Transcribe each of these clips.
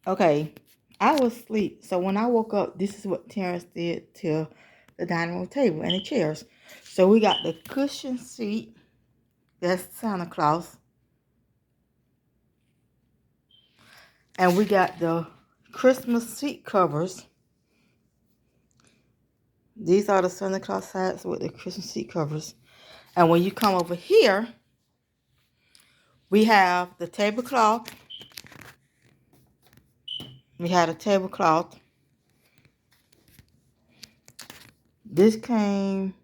Okay, I was asleep. So when I woke up, this is what Terrence did to the dining room table and the chairs. So we got the cushion seat. That's Santa Claus. And we got the Christmas seat covers. These are the Santa Claus hats with the Christmas seat covers. And when you come over here, we have the tablecloth. We had a tablecloth. This came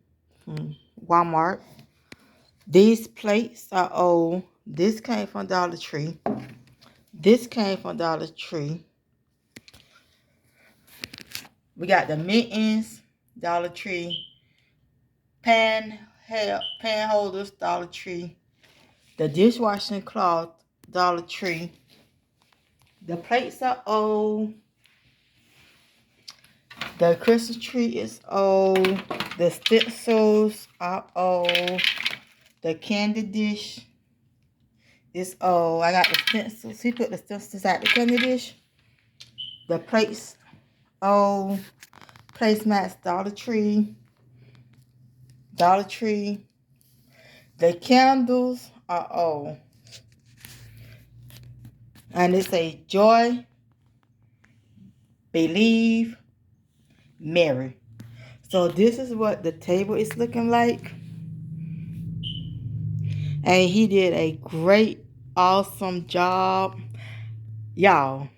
from Walmart. These plates are old. This came from Dollar Tree. This came from Dollar Tree. We got the mittens, Dollar Tree. Pan holders, Dollar Tree. The dishwashing cloth, Dollar Tree. The plates are old. The Christmas tree is old. The stencils are old. The candy dish is old. I got the stencils. He put the stencils at the candy dish. The plates old. Placemats, Dollar Tree. Dollar Tree. The candles are old. And it says joy, believe, Mary. So this is what the table is looking like. And he did a great, awesome job. Y'all.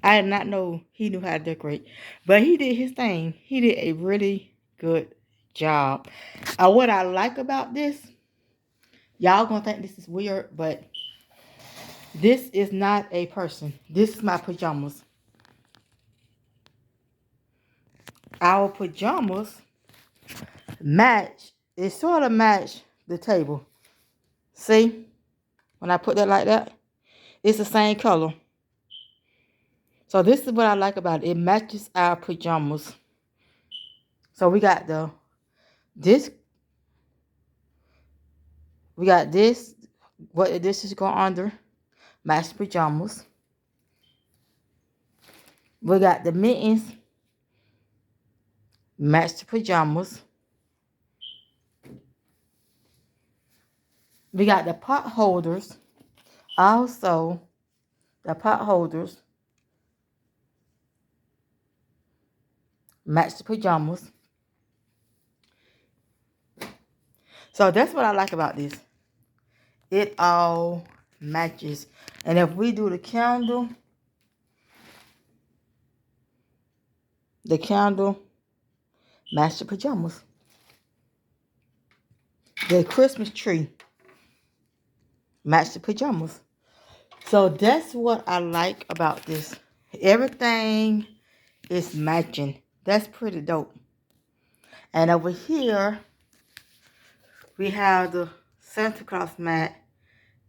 I did not know he knew how to decorate. But he did his thing. He did a really good job. What I like about this, y'all gonna think this is weird, but this is not a person. This is my pajamas. Our pajamas match. It sort of match the table. See? When I put that like that, it's the same color. So this is what I like about it. It matches our pajamas. So we got this. We got this. What this is going under. Match pajamas. We got the mittens. Match the pajamas. We got the pot holders. Also, the pot holders match the pajamas. So that's what I like about this. It all matches. And if we do the candle match the pajamas. The Christmas tree match the pajamas. So that's what I like about this. Everything is matching. That's pretty dope. And over here, we have the Santa Claus mat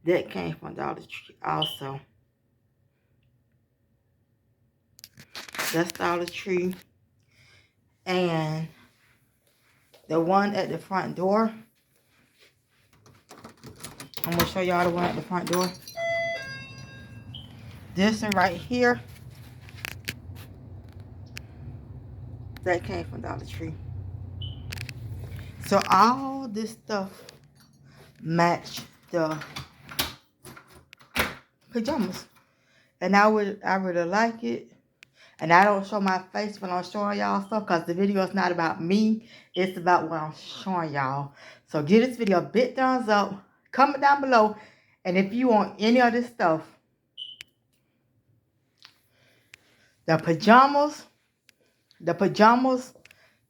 that came from Dollar Tree also. That's Dollar Tree. And the one at the front door, I'm going to show y'all the one at the front door. This one right here, that came from Dollar Tree. So all this stuff match the pajamas. And I really like it. And I don't show my face when I'm showing y'all stuff because the video is not about me. It's about what I'm showing y'all. So give this video a big thumbs up. Comment down below. And if you want any of this stuff. The pajamas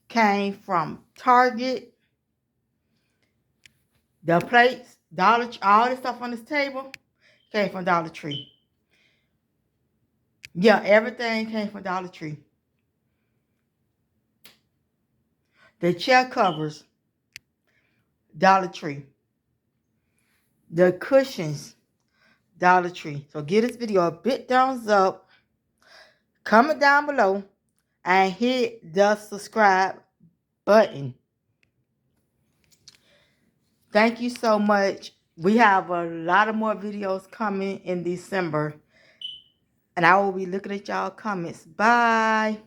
came from Target. The plates, all this stuff on this table came from Dollar Tree. Yeah, everything came from Dollar Tree. The chair covers, Dollar Tree. The cushions, Dollar Tree. So give this video a big thumbs up. Comment down below and hit the subscribe button. Thank you so much. We have a lot of more videos coming in December. And I will be looking at y'all comments. Bye.